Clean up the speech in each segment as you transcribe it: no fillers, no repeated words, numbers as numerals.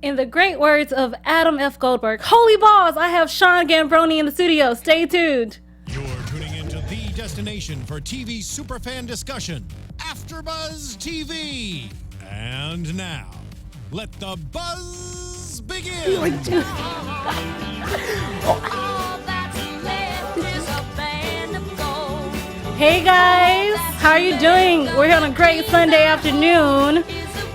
In the great words of Adam F. Goldberg, holy balls, I have Sean Giambrone in the studio. Stay tuned. You're tuning into the destination for TV superfan discussion, AFTERBUZZ TV. And now, let the buzz begin. Hey guys, how are you doing? We're here on a great Sunday afternoon.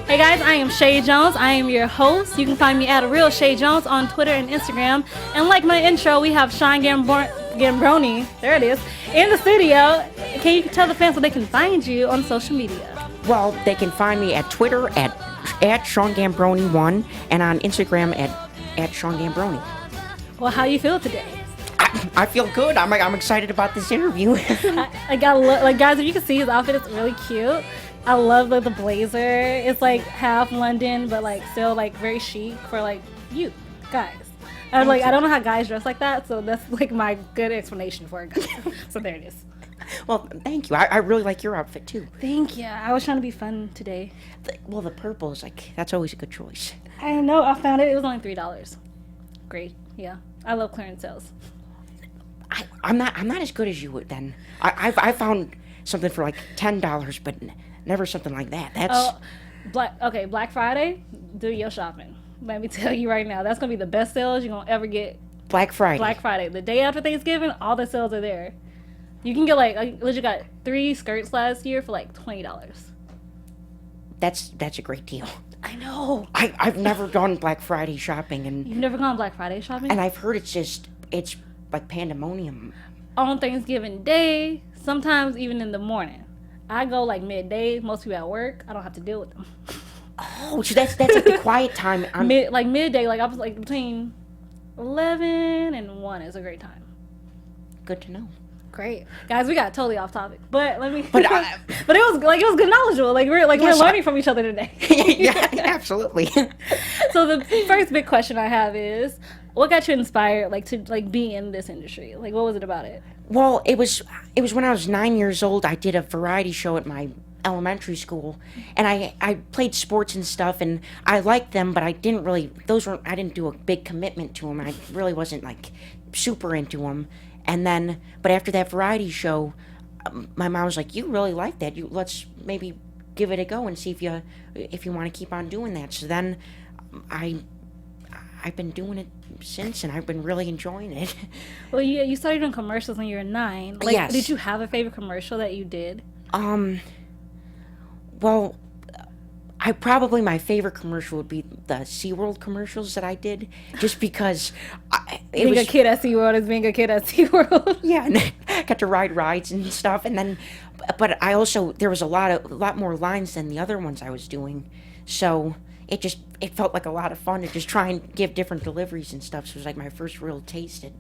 Hey guys, I am Chae Jones. I am your host. You can find me at Real Chae Jones on Twitter and Instagram. And like my intro, we have Sean Giambrone, there it is, in the studio. Can you tell the fans where they can find you on social media? Well, they can find me at Twitter at Sean Giambrone1 and on Instagram at Sean Giambrone. Well, how you feel today? I feel good. I'm excited about this interview. Guys, if you can see his outfit, it's really cute. I love the blazer. It's like half London, but like still like very chic for like you guys. I don't know how guys dress like that, so that's like my good explanation for it. So there it is. Well, thank you. I really like your outfit too. Thank you. I was trying to be fun today. The purple is that's always a good choice. I know. I found it. It was only $3. Great. Yeah. I love clearance sales. I'm not as good as you would then. I found something for like $10, but never something like that. That's Black Friday, do your shopping. Let me tell you right now, that's gonna be the best sales you're gonna ever get. Black Friday. Black Friday, the day after Thanksgiving, all the sales are there. You can get I legit got 3 skirts last year for like $20. That's a great deal. I know. I've never done Black Friday shopping, and you've never gone Black Friday shopping? And I've heard it's like pandemonium. On Thanksgiving Day, sometimes even in the morning. I go like midday. Most people at work. I don't have to deal with them. Oh, so that's like the quiet time. Midday. Like I was like between 11 and 1 is a great time. Good to know. Great, guys. We got totally off topic, but let me. But it was good knowledgeable. We're learning from each other today. Yeah, absolutely. So the first big question I have is, what got you inspired to be in this industry? What was it about it? Well, it was when I was 9 years old. I did a variety show at my elementary school, and I played sports and stuff, and I liked them, but I didn't do a big commitment to them. I really wasn't super into them. And then, but after that variety show, my mom was like, "You really like that? Let's maybe give it a go and see if you want to keep on doing that." So then, I've been doing it since, and I've been really enjoying it. Well, you started doing commercials when you were 9. Yes. Did you have a favorite commercial that you did? Well, my favorite commercial would be the SeaWorld commercials that I did, just because being a kid at SeaWorld is being a kid at SeaWorld. Yeah, and I got to ride rides and stuff, and then, but I also, there was a lot more lines than the other ones I was doing, so it felt like a lot of fun to just try and give different deliveries and stuff. So it was like my first real taste at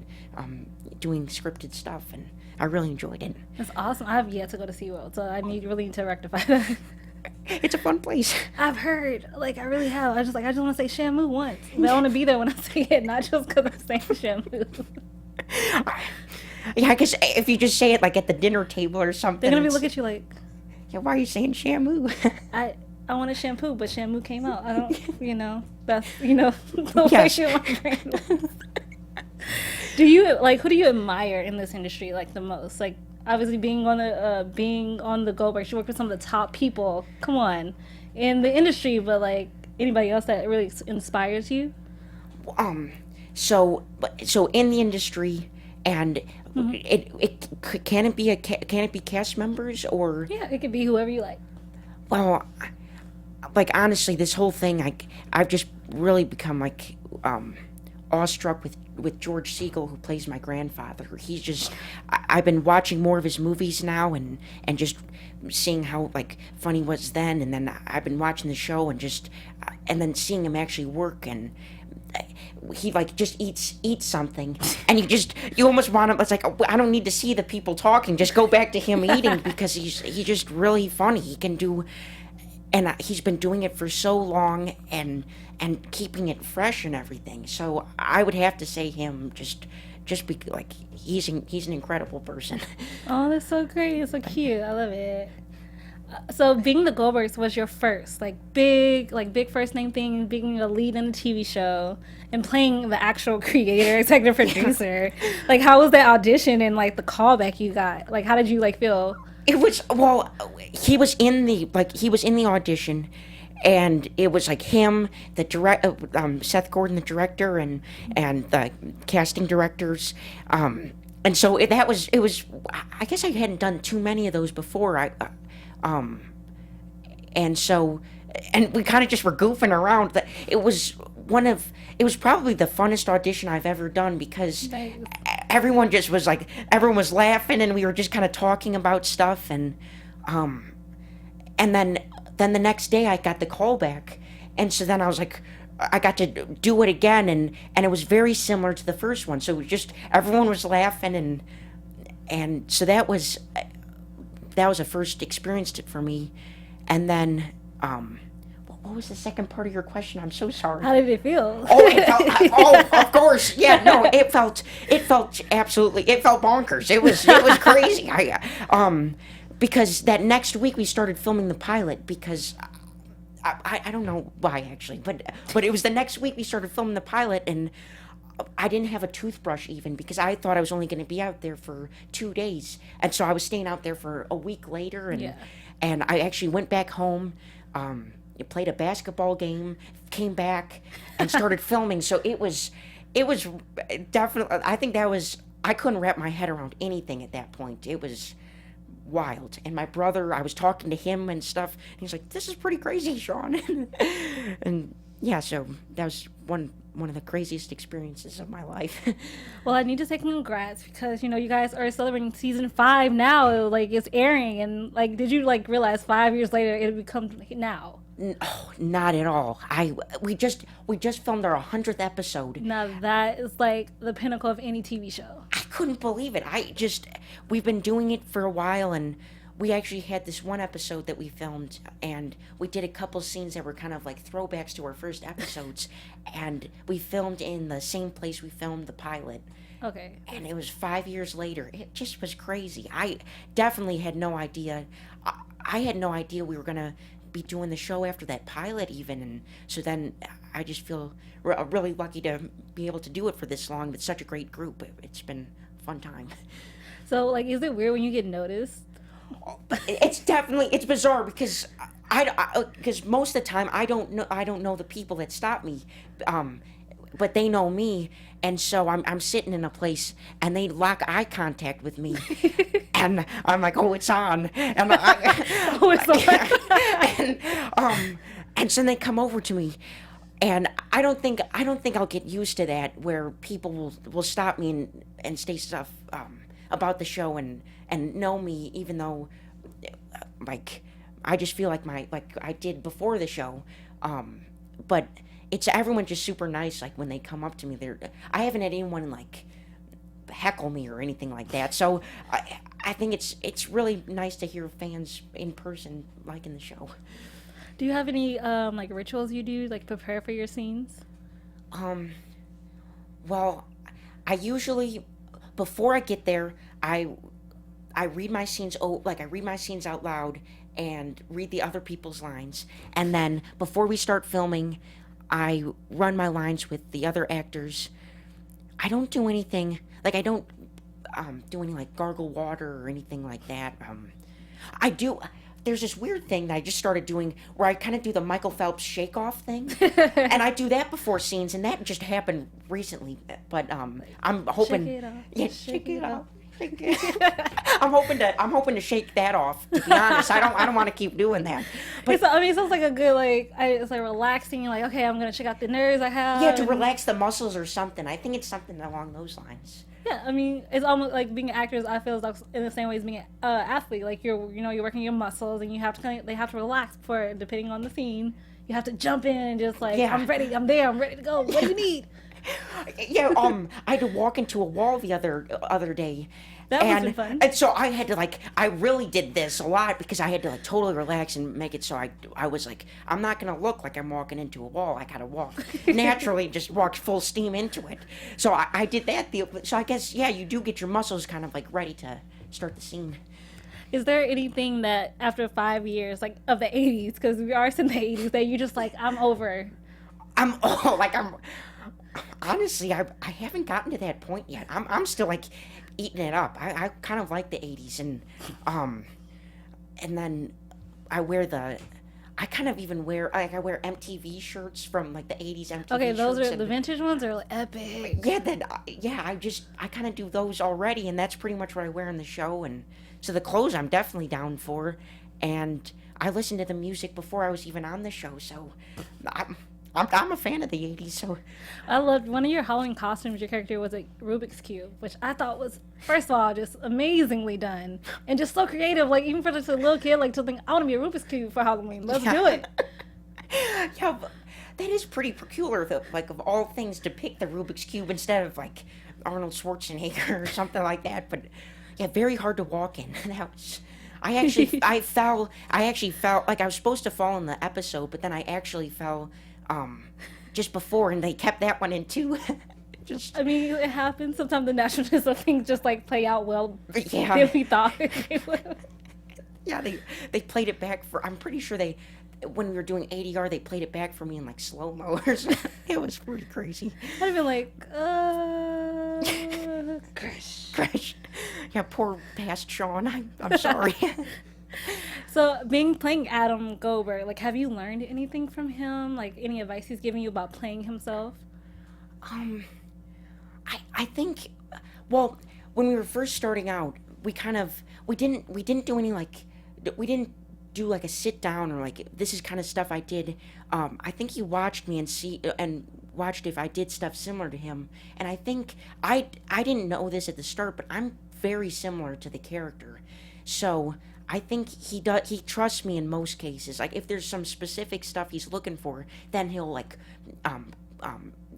doing scripted stuff, and I really enjoyed it. That's awesome. I have yet to go to SeaWorld, so I really need to rectify that. It's a fun place. I've heard, I really have. I just want to say Shamu once. But I want to be there when I say it, not just because I'm saying Shamu. Yeah, because if you just say it at the dinner table or something, they're gonna be looking at you like, yeah, why are you saying Shamu? I want a shampoo, but Shamu came out. I don't, that's the way my brain was. Do you who do you admire in this industry the most? Obviously, being on the Goldberg, she worked with some of the top people. Come on, in the industry, but anybody else that really inspires you? So in the industry, and can it be cast members or? Yeah, it could be whoever you like. Well, honestly, this whole thing, I've just really become awestruck with George Segal, who plays my grandfather. He's just, I've been watching more of his movies now, and just seeing how funny he was then, and then I've been watching the show and then seeing him actually work, and he just eats something, and you almost want him. It's I don't need to see the people talking, just go back to him eating, because he's just really funny. He can do, and he's been doing it for so long, and keeping it fresh and everything. So I would have to say him, just he's an incredible person. Oh, that's so great. It's so cute. I love it. So being the Goldbergs was your first, big first name thing, being a lead in a TV show and playing the actual creator, executive producer. Like, how was that audition and like the callback you got? Like, how did you like feel? It was, well, he was in the audition, and it was like him, Seth Gordon, the director, and the casting directors, and so it was. I guess I hadn't done too many of those before. And so, and we kind of just were goofing around. But it was probably the funnest audition I've ever done, because Nice. everyone was laughing, and we were just kind of talking about stuff, and then the next day I got the call back, and so then I was like, I got to do it again, and it was very similar to the first one. So it was just, everyone was laughing, and so that was a first experience for me. And then what was the second part of your question? I'm so sorry. How did it feel? Of course, yeah. No, it felt bonkers. It was crazy. Because that next week we started filming the pilot, because I don't know why actually, but it was the next week we started filming the pilot, and I didn't have a toothbrush even, because I thought I was only going to be out there for 2 days, and so I was staying out there for a week later, and I actually went back home, played a basketball game, came back, and started filming. So it was definitely, I think I couldn't wrap my head around anything at that point. It was wild. And my brother, I was talking to him and stuff, and he's like, "This is pretty crazy, Sean." And yeah, so that was one of the craziest experiences of my life. Well, I need to say congrats, because you guys are celebrating season 5 now. Like, it's airing, and like, did you like realize 5 years later it would become now? Oh, not at all. We just filmed our 100th episode. Now that is like the pinnacle of any TV show. I couldn't believe it. We've been doing it for a while, and we actually had this one episode that we filmed, and we did a couple scenes that were kind of like throwbacks to our first episodes, and we filmed in the same place we filmed the pilot. Okay. And it was 5 years later. It just was crazy. I definitely had no idea. I had no idea we were going to be doing the show after that pilot even, and so then I just feel really lucky to be able to do it for this long with such a great group. It's been a fun time. So, like, is it weird when you get noticed? It's bizarre, because because most of the time I don't know the people that stop me, but they know me, and so I'm sitting in a place and they lock eye contact with me, and I'm like, "Oh, it's on," and Oh, it's and so they come over to me. And I don't think I'll get used to that, where people will stop me and say stuff about the show and know me, even though like I just feel like I did before the show. But everyone's just super nice. Like, when they come up to me, I haven't had anyone like heckle me or anything like that. So I think it's really nice to hear fans in person liking the show. Do you have any like rituals you do, like prepare for your scenes? Well, I usually, before I get there, I read my scenes. I read my scenes out loud and read the other people's lines, and then before we start filming, I run my lines with the other actors. I don't do anything like I don't do any like gargle water or anything like that. I do. There's this weird thing that I just started doing where I kind of do the Michael Phelps shake-off thing. And I do that before scenes, and that just happened recently. But I'm hoping... Shake it off. Yeah, shake it off. I'm hoping to shake that off, to be honest. I don't want to keep doing that. But it sounds like a good, it's like relaxing, like, okay, I'm going to check out the nerves I have. Yeah, to relax the muscles or something. I think it's something along those lines. Yeah, I mean, it's almost like being actors. I feel like in the same way as being an athlete. Like, you're working your muscles, and you have to they have to relax before, depending on the scene. You have to jump in and just like, yeah. I'm ready, I'm there, I'm ready to go. What do you need? Yeah, I had to walk into a wall the other day. That must have been fun. And so I had to I really did this a lot, because I had to totally relax and make it so I was like, I'm not gonna look like I'm walking into a wall. I gotta walk naturally, just walk full steam into it. So I did that. So I guess, yeah, you do get your muscles kind of ready to start the scene. Is there anything that after 5 years, like of the 80s, because we are in the 80s, that you just like, I'm over? I'm honestly, I haven't gotten to that point yet. I'm still like eating it up. I kind of like the 80s, and then I kind of even wear, like, I wear MTV shirts from like the 80s MTV Okay, those shirts. are the vintage ones are like epic. Yeah, I kind of do those already, and that's pretty much what I wear in the show. And so the clothes I'm definitely down for, and I listened to the music before I was even on the show, so I'm a fan of the 80s. So I loved one of your Halloween costumes. Your character was a Rubik's Cube, which I thought was, first of all, just amazingly done and just so creative. Like, even for just a little kid, like, to think, I want to be a Rubik's Cube for Halloween. Let's do it. Yeah, but that is pretty peculiar, though. Like, of all things, to pick the Rubik's Cube instead of, like, Arnold Schwarzenegger or something like that. But, yeah, very hard to walk in. That was... I actually fell, like, I was supposed to fall in the episode, but then I actually fell, just before, and they kept that one in, too. I mean, it happens. Sometimes the naturalness of things just, like, play out well Yeah. than we thought they would. Yeah, they played it back for, I'm pretty sure when we were doing ADR, they played it back for me in, like, slow-mo or something. It was pretty crazy. I'd have been like, Crash. Yeah, poor past Sean. I'm sorry. So, playing Adam Goldberg, like, have you learned anything from him? Like, any advice he's giving you about playing himself? I think, well, when we were first starting out, we didn't do any, like, we didn't do like a sit down or like, this is kind of stuff I did. I think he watched me and watched if I did stuff similar to him, and I think I didn't know this at the start, but I'm very similar to the character, so I think he trusts me in most cases. Like, if there's some specific stuff he's looking for, then he'll like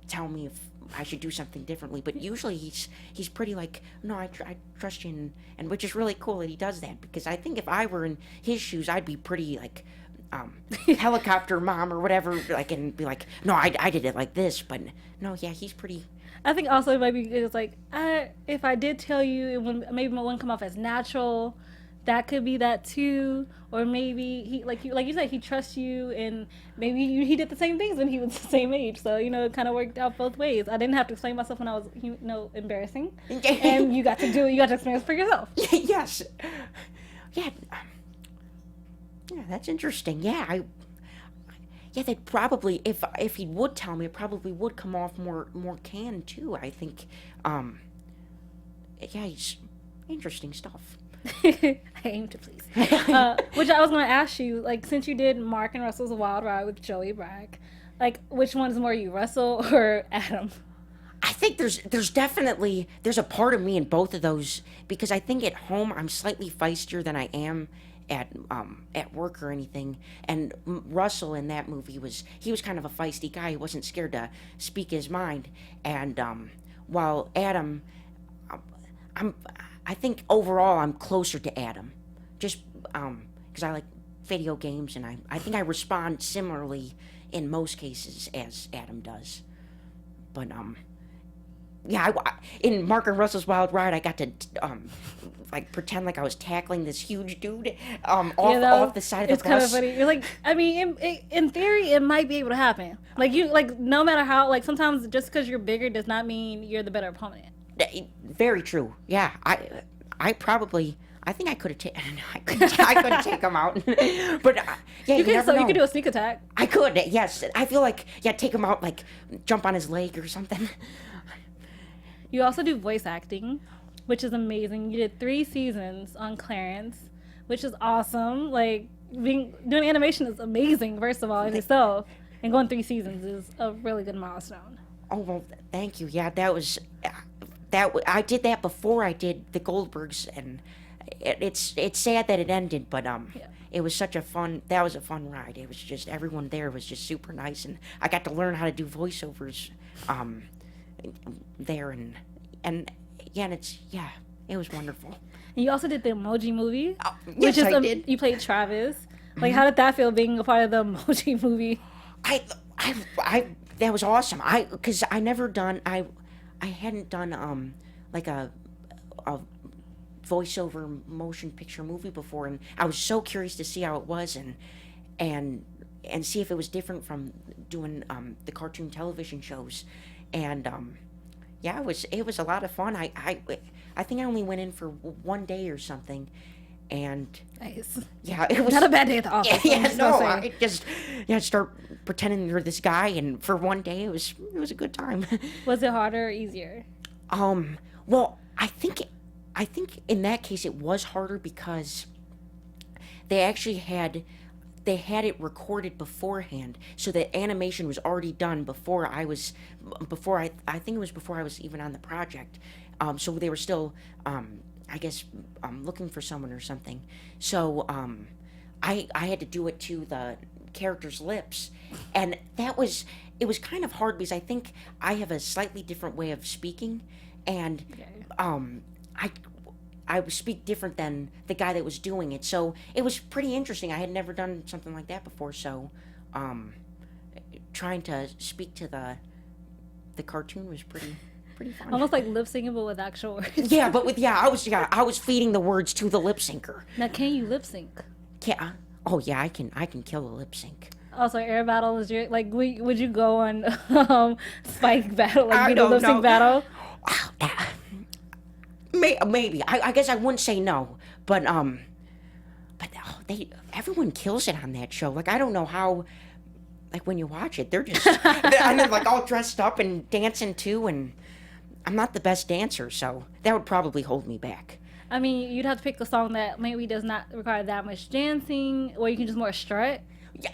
tell me if I should do something differently. But usually he's pretty like, no, I trust you, and which is really cool that he does that, because I think if I were in his shoes, I'd be pretty like helicopter mom or whatever, like, and be like, no, I did it like this. But no, yeah, he's pretty. I think also it might be, it's like, if I did tell you, it wouldn't come off as natural. That could be that too, or maybe he, like you said, he trusts you, and maybe he did the same things when he was the same age. So, it kind of worked out both ways. I didn't have to explain myself when I was, embarrassing, and you got to do it. You got to experience for yourself. Yes. Yeah. Yeah, that's interesting. Yeah, they'd probably, if he would tell me, it probably would come off more canned too. I think. Yeah, it's interesting stuff. I aim to please. Which I was going to ask you, like, since you did Mark and Russell's Wild Ride with Joey Bragg, like, which one's more you, Russell or Adam? I think there's definitely a part of me in both of those, because I think at home I'm slightly feistier than I am at work or anything. And Russell in that movie was kind of a feisty guy. He wasn't scared to speak his mind. And while Adam, I think overall I'm closer to Adam, just because I like video games, and I think I respond similarly in most cases as Adam does. But yeah, in Mark and Russell's Wild Ride, I got to like pretend like I was tackling this huge dude off the side of the bus. It's kind of funny. You're like, I mean, in theory, it might be able to happen. Like, no matter how, like, sometimes just because you're bigger does not mean you're the better opponent. Very true. Yeah, I think I could have I couldn't take him out. But yeah, you could do a sneak attack. I could. Yes, I feel like, yeah, take him out, like jump on his leg or something. You also do voice acting, which is amazing. You did 3 seasons on Clarence, which is awesome. Like, doing animation is amazing, first of all, in itself. And going 3 seasons is a really good milestone. Oh, well, thank you. Yeah, I did that before I did the Goldbergs, and it's sad that it ended, but it was a fun ride. It was just, everyone there was just super nice, and I got to learn how to do voiceovers there, and it was wonderful. And you also did the Emoji Movie, which is I did. You played Travis. Like, how did that feel, being a part of the Emoji Movie? That was awesome. Because I hadn't done like a voiceover motion picture movie before, and I was so curious to see how it was and see if it was different from doing the cartoon television shows. And yeah, it was a lot of fun. I think I only went in for one day or something, and Nice. yeah, it was Not a bad day at the office. yeah, I'm just no, gonna say. I just start pretending you're this guy, and for one day it was a good time. Was it harder or easier? Well, I think in that case it was harder because they actually had it recorded beforehand, so that animation was already done before I think it was before I was even on the project. So they were still I guess looking for someone or something. So I had to do it to the character's lips, and it was kind of hard because I think I have a slightly different way of speaking, and I would speak different than the guy that was doing it. So it was pretty interesting. I had never done something like that before. So trying to speak to the cartoon was pretty fun. Almost like lip syncing, but with actual words. Yeah, but I was feeding the words to the lip syncer. Now, can you lip sync? Yeah. Oh yeah, I can kill a lip sync. Also, air battle is your like. Would you go on Spike battle, like I be the don't lip sync know. battle? Maybe I guess I wouldn't say no, but everyone kills it on that show. Like I don't know how. Like when you watch it, they're just and they're like all dressed up and dancing too, and I'm not the best dancer, so that would probably hold me back. I mean, you'd have to pick a song that maybe does not require that much dancing, or you can just more strut.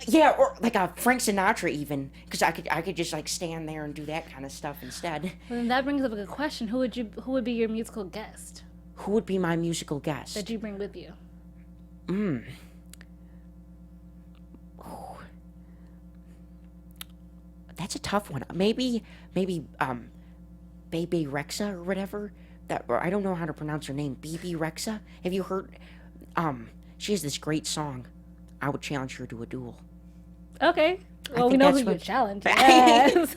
Yeah, or like a Frank Sinatra even, because I could just like stand there and do that kind of stuff instead. Well, then that brings up a good question: who would be your musical guest Who would be my musical guest? that you bring with you? That's a tough one. Maybe Baby Rexa or whatever. Or I don't know how to pronounce her name. BB Rexa. Have you heard? She has this great song. I would challenge her to a duel. Okay. Well, we think know that's who you what- challenge. Yes.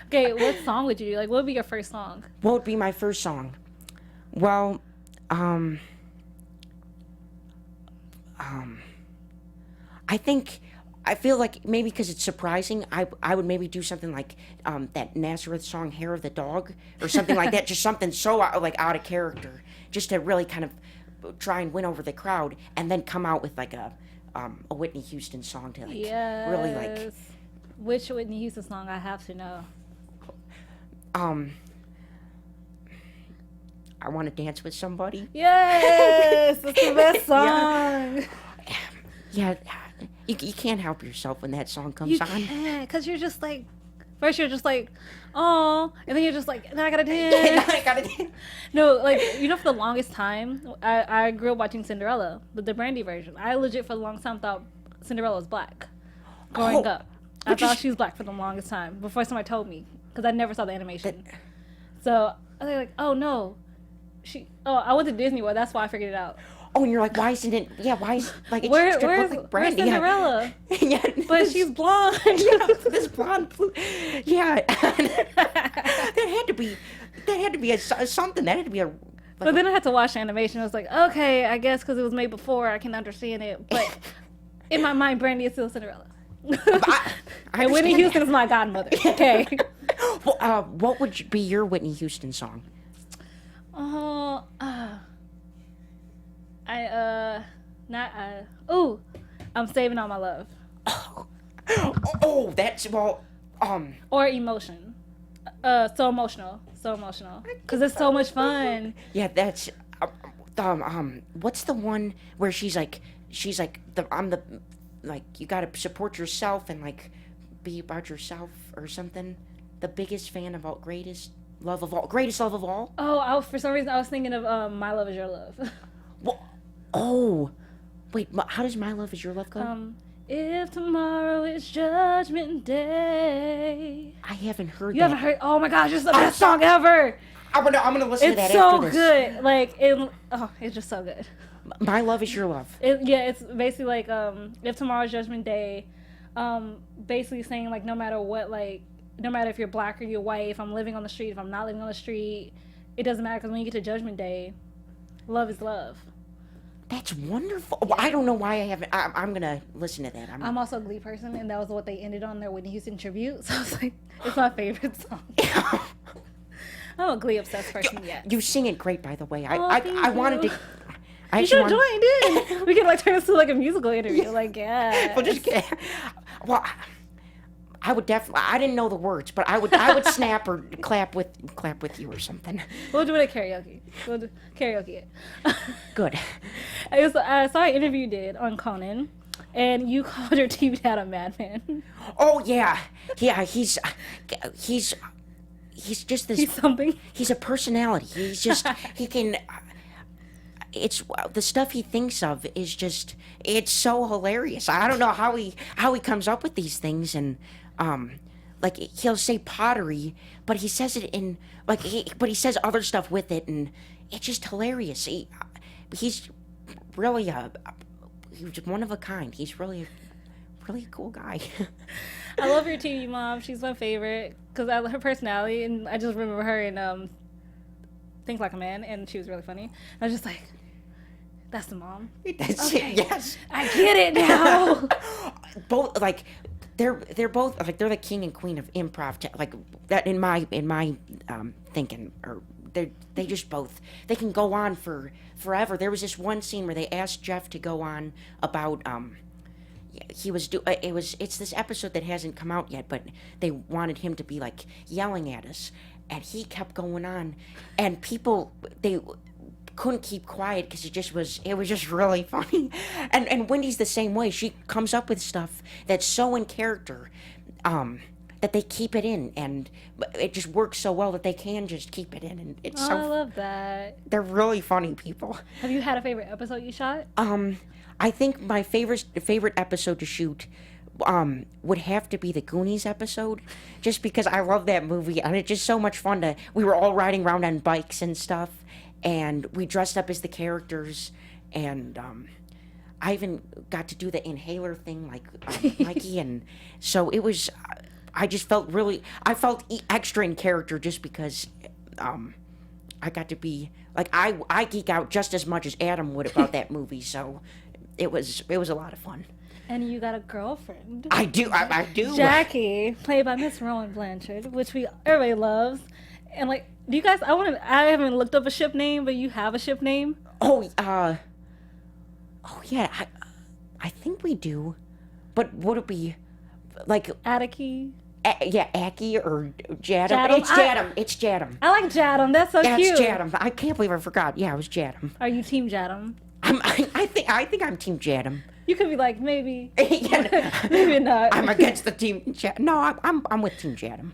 Okay, what song would you do? Like, what would be your first song? What would be my first song? Well, I feel like maybe because it's surprising, I would maybe do something like that Nazareth song "Hair of the Dog" or something like that. Just something so out of character, just to really kind of try and win over the crowd, and then come out with like a Whitney Houston song to like Yes. really like Which Whitney Houston song? I have to know. I Want to Dance with Somebody. Yes, it's the best song. Yeah, you can't help yourself when that song comes You on. can't, because you're just like, first you're just like, oh, and then you're just like, now I gotta dance. I gotta. No, like, you know, for the longest time, I grew up watching Cinderella, but the Brandy version. I legit for the longest time thought Cinderella was black growing Oh, up. I thought she was black for the longest time before somebody told me, because I never saw the animation. So I was like, oh no, I went to Disney World. That's why I figured it out. Oh, and you're like, why isn't it? Yeah, why is like it Where's just look like Brandy? Cinderella? Yeah, But she's blonde. this blonde blue. Yeah, that had to be something. That had to be a. But then I had to watch the animation. I was like, okay, I guess because it was made before, I can understand it. But in my mind, Brandy is still Cinderella. I And Whitney understand Houston is my godmother. Okay. that. Well, what would be your Whitney Houston song? I'm saving all my love. Oh, that's Or emotion. So emotional. Because it's so much fun. Yeah, that's what's the one where she's like you gotta support yourself and like be about yourself or something. The biggest fan of all, greatest love of all. Oh, for some reason I was thinking of My Love Is Your Love. Well, oh, wait, how does My Love Is Your Love go? If tomorrow is Judgment Day. I haven't heard You that. haven't heard? Oh my gosh, it's the best song ever. I'm gonna listen to that It's so after this. good. Like it's just so good. My Love Is Your Love. It's basically like if tomorrow's Judgment Day, basically saying like no matter what, like no matter if you're black or you're white, if I'm living on the street, if I'm not living on the street, it doesn't matter, because when you get to Judgment Day, Love is Love. That's wonderful. Well, I don't know why I haven't. I'm gonna listen to that. I'm also a Glee person, and that was what they ended on their Whitney Houston tribute. So I was like, it's my favorite song. I'm a Glee obsessed person yet. You sing it great, by the way. Oh, I wanted to. I You should have actually joined in. We could like turn this to like a musical interview. Like, yeah. Well, just kidding. Well, I would definitely. I didn't know the words, but I would snap or clap with you or something. We'll do it at karaoke. We'll do karaoke it. Good. I saw an interview you did on Conan, and you called your TV dad a madman. Oh yeah. He's just this. He's something. He's a personality. He's just he can. It's the stuff he thinks of is just it's so hilarious. I don't know how he comes up with these things, and like he'll say pottery, but he says it in like but he says other stuff with it, and it's just hilarious. He's really he's one of a kind. He's really a cool guy. I love your TV mom. She's my favorite because I love her personality, and I just remember her in Think Like a Man, and she was really funny. I was just like, that's the mom. That's Okay. it, yes. I get it now. Both like they're both like they're the king and queen of improv. Like that in my thinking, or they just both they can go on for forever. There was this one scene where they asked Jeff to go on about it's this episode that hasn't come out yet, but they wanted him to be like yelling at us, and he kept going on, and people they couldn't keep quiet because it was just really funny. And Wendy's the same way. She comes up with stuff that's so in character that they keep it in, and it just works so well that they can just keep it in, and it's I love that. they're really funny people. Have you had a favorite episode you shot? I think my favorite episode to shoot would have to be the Goonies episode, just because I love that movie, and it's just so much fun we were all riding around on bikes and stuff, and we dressed up as the characters, and I even got to do the inhaler thing like Mikey, and so it was, I just felt extra in character just because I got to be, like, I geek out just as much as Adam would about that movie, so it was a lot of fun. And you got a girlfriend. I do. Jackie, played by Miss Rowan Blanchard, which everybody loves. And like, do you guys? I haven't looked up a ship name, but you have a ship name. Oh yeah. I think we do, but would it be like Atiki? Yeah, Aki or Jadam? Jadam. It's Jadam. I like Jadam. That's so Yeah, cute. it's Jadam. I can't believe I forgot. Yeah, it was Jadam. Are you Team Jadam? I think I'm Team Jadam. You could be like maybe. Yeah, Maybe not. I'm against the team. No, I'm with Team Jadam.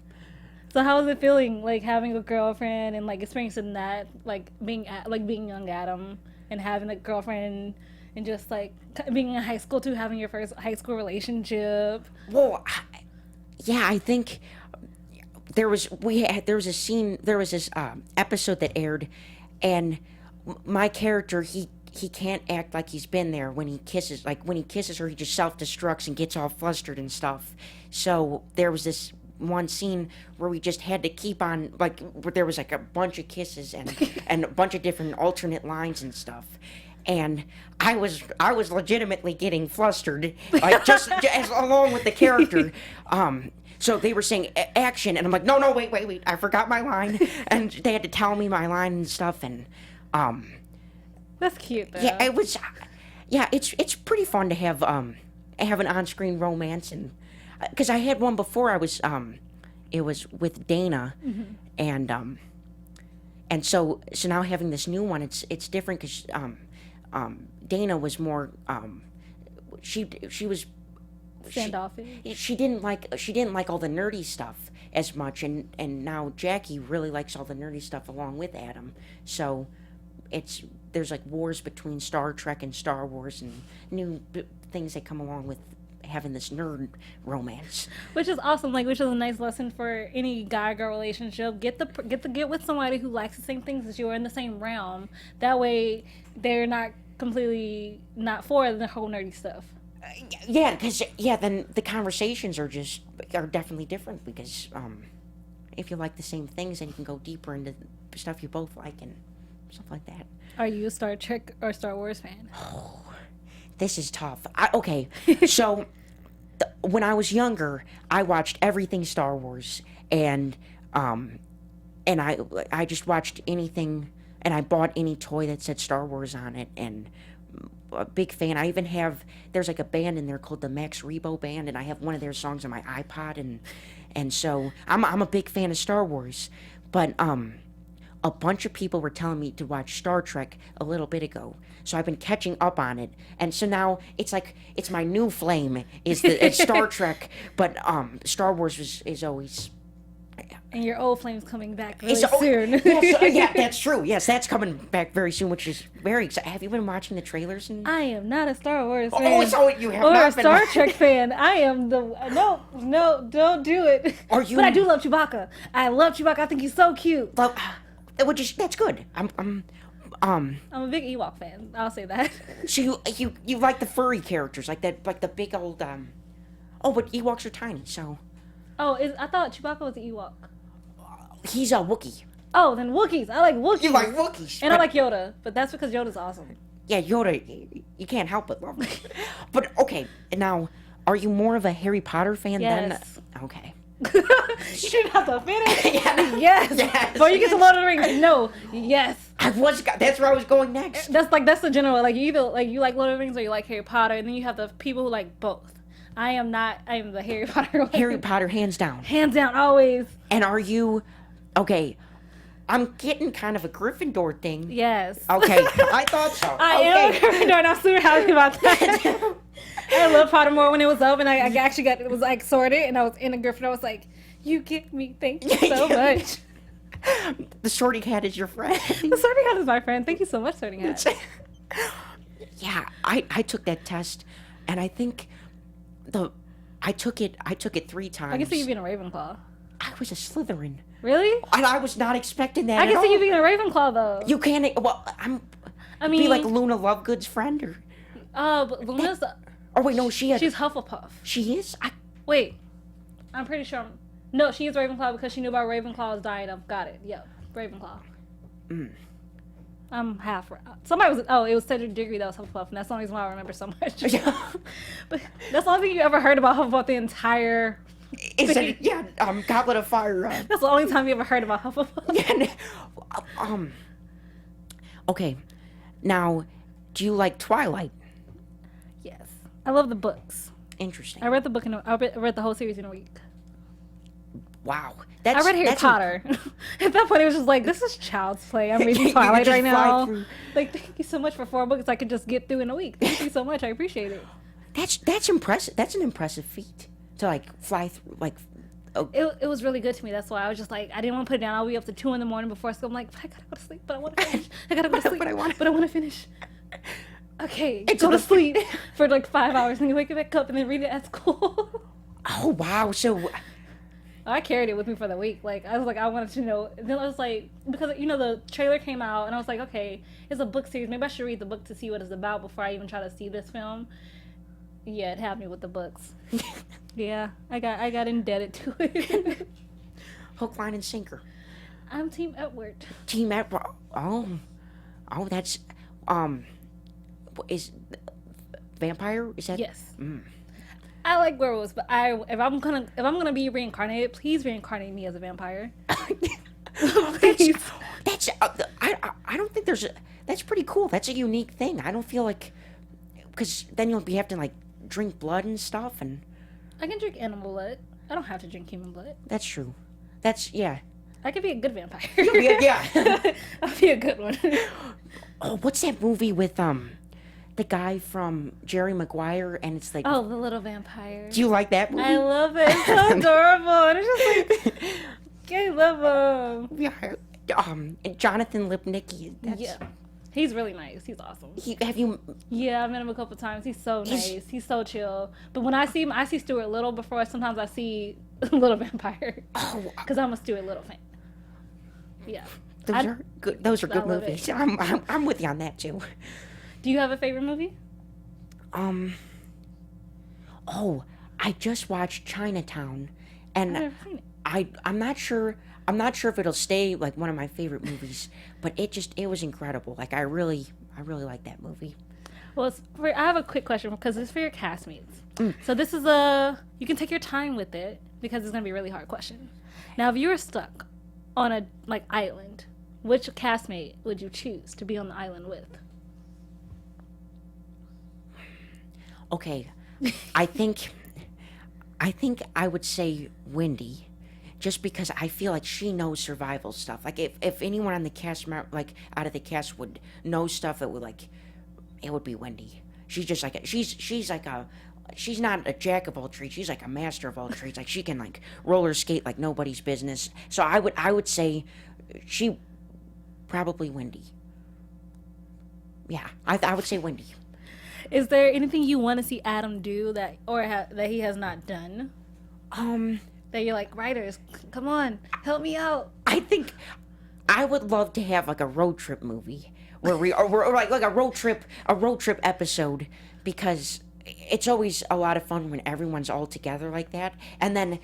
So how is it feeling, like having a girlfriend and like experiencing that, like being young Adam and having a girlfriend and just like being in high school too, having your first high school relationship? Well, yeah, I think there was this episode that aired, and my character he can't act like he's been there when he kisses her, he just self-destructs and gets all flustered and stuff. So there was this one scene where we just had to keep on, like, where there was like a bunch of kisses and a bunch of different alternate lines and stuff, and I was legitimately getting flustered, like just as along with the character. So they were saying action, and I'm like, no, wait, I forgot my line, and they had to tell me my line and stuff, and That's cute though. yeah, it was. Yeah, it's pretty fun to have an on-screen romance, and because I had one before. It was with Dana, and so now having this new one, it's different because Dana was more she was Standoffish. she didn't like all the nerdy stuff as much, and now Jackie really likes all the nerdy stuff along with Adam. So there's like wars between Star Trek and Star Wars and new things that come along with having this nerd romance, Which is awesome, like, which is a nice lesson for any guy-girl relationship. Get with somebody who likes the same things as you, or in the same realm. That way, they're not completely not for the whole nerdy stuff. Yeah, because then the conversations are definitely different, because if you like the same things, then you can go deeper into stuff you both like and stuff like that. Are you a Star Trek or Star Wars fan? This is tough. Okay, so when I was younger, I watched everything Star Wars, and I just watched anything, and I bought any toy that said Star Wars on it, and a big fan. I even have, there's like a band in there called the Max Rebo Band, and I have one of their songs on my iPod, and so I'm a big fan of Star Wars. But a bunch of people were telling me to watch Star Trek a little bit ago, so I've been catching up on it, and so now it's like it's my new flame it's Star Trek, but Star Wars is always. And your old flame's coming back really soon. Yes, yeah, that's true. Yes, that's coming back very soon, which is very exciting. Have you been watching the trailers? I am not a Star Wars fan. Oh, so you have or not a Star Trek fan. I am the no, don't do it. Are you? But I do love Chewbacca. I love Chewbacca. I think he's so cute. Well, that's good. I'm a big Ewok fan. I'll say that. So you like the furry characters, like the big old Oh, but Ewoks are tiny, so. Oh, I thought Chewbacca was an Ewok. He's a Wookiee. Oh, then Wookiees. I like Wookiees. You like Wookiees. And I like Yoda, but that's because Yoda's awesome. Yeah, Yoda, you can't help but love him. But, okay, now, are you more of a Harry Potter fan yes. than... Okay. You didn't have to finish. Yeah. Yes. Before you get to Lord of the Rings, no. Yes. That's where I was going next. That's the general, like, you either, like, you like Lord of the Rings or you like Harry Potter, and then you have the people who like both. I am the Harry Potter one. Harry Potter, hands down. Hands down, always. And are you... Okay, I'm getting kind of a Gryffindor thing. Yes. Okay, I thought so. I am a Gryffindor, and I'm super happy about that. I love Pottermore when it was up, and I actually it was like sorted, and I was in a Gryffindor. I was like, you get me, thank you so much. The sorting hat is your friend. The sorting hat is my friend. Thank you so much, sorting hat. Yeah, I took that test, and I think I took it 3 times. I can see you being a Ravenclaw. I was a Slytherin. Really? And I was not expecting that. I can see you being a Ravenclaw though. You can't. Well, be like Luna Lovegood's friend, or. But Luna's. Oh wait, no, she's Hufflepuff. She is. Wait, I'm pretty sure. No, she is Ravenclaw because she knew about Ravenclaws dying. I've got it. Yep, Ravenclaw. I'm half. Somebody was. Oh, it was Cedric Diggory that was Hufflepuff, and that's the only reason why I remember so much. But that's the only thing you ever heard about Hufflepuff the entire. Is it? Yeah. Goblet of Fire. That's the only time you ever heard about Hufflepuff. Yeah. Okay. Now, do you like Twilight? Yes, I love the books. Interesting. I read the book I read the whole series in a week. Wow. I read Harry Potter. At that point, it was just like, this is child's play. I'm reading Twilight right now. Like, thank you so much for 4 books I could just get through in a week. Thank you so much. I appreciate it. That's impressive. That's an impressive feat to like fly through. Like, it was really good to me. That's why I was just like, I didn't want to put it down. I'll be up to 2 a.m. before school. I'm like, but I gotta go to sleep. But I want to finish. I gotta go to sleep. But I want to finish. Okay, go to sleep for like 5 hours, and you wake back up and then read it at school. Oh wow! So. I carried it with me for the week. Like, I was like, I wanted to know. Then I was like, because, the trailer came out, and I was like, okay, it's a book series. Maybe I should read the book to see what it's about before I even try to see this film. Yeah, it had me with the books. Yeah, I got indebted to it. Hook, line, and sinker. I'm Team Edward. Team Edward. Oh, that's, is vampire? Is that? Yes. I like werewolves, but if I'm gonna be reincarnated, please reincarnate me as a vampire. That's I don't think that's pretty cool. That's a unique thing. I don't feel like, because then you'll be having to like drink blood and stuff, and I can drink animal blood. I don't have to drink human blood. That's true. Yeah. I could be a good vampire. Yeah. I'll be a good one. Oh, what's that movie with the guy from Jerry Maguire, and it's like... Oh, The Little Vampire. Do you like that movie? I love it. It's so adorable. And it's just like, I love him. Yeah. And Jonathan Lipnicki. Yeah. He's really nice. He's awesome. Have you... Yeah, I've met him a couple times. He's so nice. He's so chill. But when I see him, I see Stuart Little before sometimes I see Little Vampire. Oh. Because I'm a Stuart Little fan. Yeah. Those are good. Those are good movies. I'm with you on that, too. Do you have a favorite movie? Oh, I just watched Chinatown, And I've never seen it. I'm not sure. I'm not sure if it'll stay like one of my favorite movies, but it was incredible. Like I really like that movie. Well, I have a quick question because it's for your castmates. Mm. So this is you can take your time with it because it's gonna be a really hard question. Now, if you were stuck on a island, which castmate would you choose to be on the island with? Okay, I think I would say Wendy, just because I feel like she knows survival stuff. Like if anyone on the cast, out of the cast would know stuff, it would be Wendy. She's just like she's not a jack of all trades. She's like a master of all trades. Like she can roller skate like nobody's business. So I would say she probably Wendy. Yeah, I would say Wendy. Is there anything you want to see Adam do that he has not done? That you're like, writers, come on, help me out. I think I would love to have a road trip movie where we're like a road trip episode, because it's always a lot of fun when everyone's all together like that. And then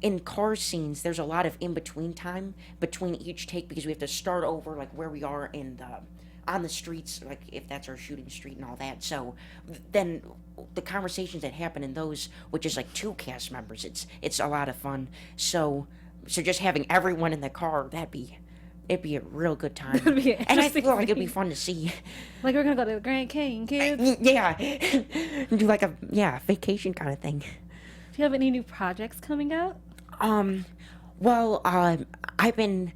in car scenes, there's a lot of in between time between each take, because we have to start over where we are on the streets, if that's our shooting street and all that. So then the conversations that happen in those, which is two cast members, it's a lot of fun. So just having everyone in the car, it'd be a real good time. It'd be an And I interesting feel like it'd be thing. fun to see. Like we're gonna go to the Grand Canyon, kids. Yeah. Do a vacation kind of thing. Do you have any new projects coming out? Well, I've been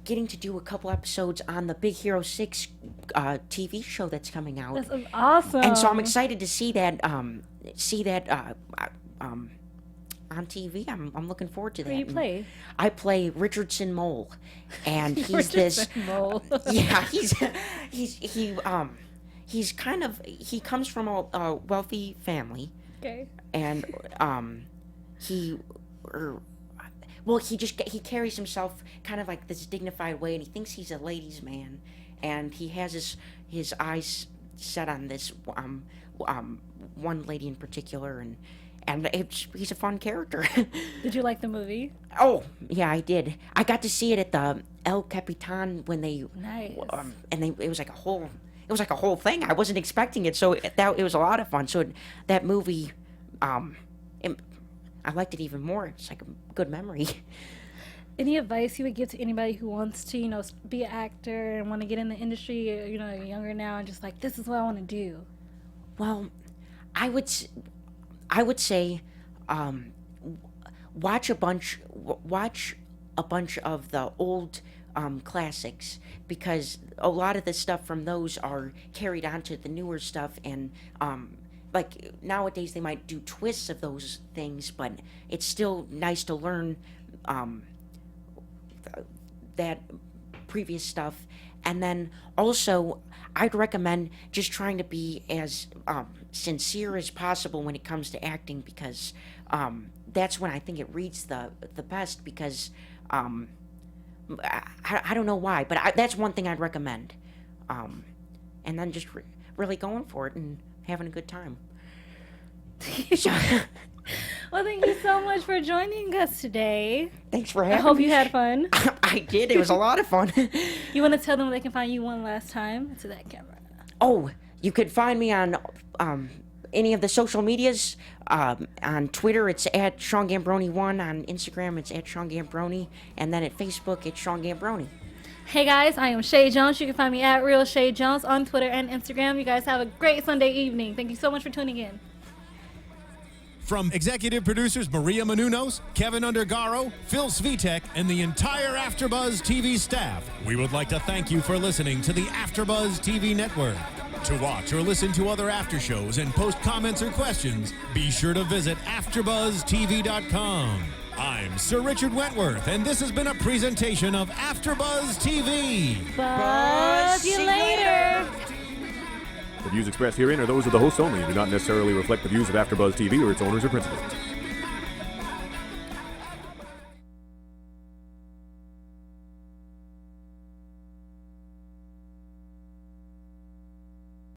getting to do a couple episodes on the Big Hero 6 TV show that's coming out. That's awesome. And so I'm excited to see that on TV. I'm looking forward to that. Who do you play? I play Richardson Mole, and he's Richardson Mole. Yeah, he comes from a wealthy family. Okay. And he carries himself kind of this dignified way, and he thinks he's a ladies' man, and he has his eyes set on this one lady in particular, and he's a fun character. Did you like the movie? Oh yeah, I did. I got to see it at the El Capitan when they Nice. It was like a whole thing. I wasn't expecting it, so it was a lot of fun. So that movie, I liked it even more. It's a good memory. Any advice you would give to anybody who wants to, be an actor and want to get in the industry, you're younger now and just this is what I want to do? Well, I would say, watch a bunch of the old classics, because a lot of the stuff from those are carried on to the newer stuff, and nowadays they might do twists of those things, but it's still nice to learn that previous stuff. And then also I'd recommend just trying to be as sincere as possible when it comes to acting, because that's when I think it reads the best, because I don't know why, but that's one thing I'd recommend. And then just really going for it and having a good time. Well, thank you so much for joining us today. Thanks for having me. I hope you had fun. I did. It was a lot of fun. You want to tell them where they can find you one last time? To that camera. Oh, you could find me on any of the social medias. On Twitter, it's at Sean Giambrone1. On Instagram, it's at Sean Giambrone. And then at Facebook, it's Sean Giambrone. Hey guys, I am Chae Jones. You can find me at Real Chae Jones on Twitter and Instagram. You guys have a great Sunday evening. Thank you so much for tuning in. From executive producers Maria Menounos, Kevin Undergaro, Phil Svitek, and the entire AfterBuzz TV staff, we would like to thank you for listening to the AfterBuzz TV network. To watch or listen to other after shows and post comments or questions, be sure to visit AfterBuzzTV.com. I'm Sir Richard Wentworth, and this has been a presentation of AfterBuzz TV. Buzz you later. The views expressed herein are those of the hosts only and do not necessarily reflect the views of AfterBuzz TV or its owners or principals.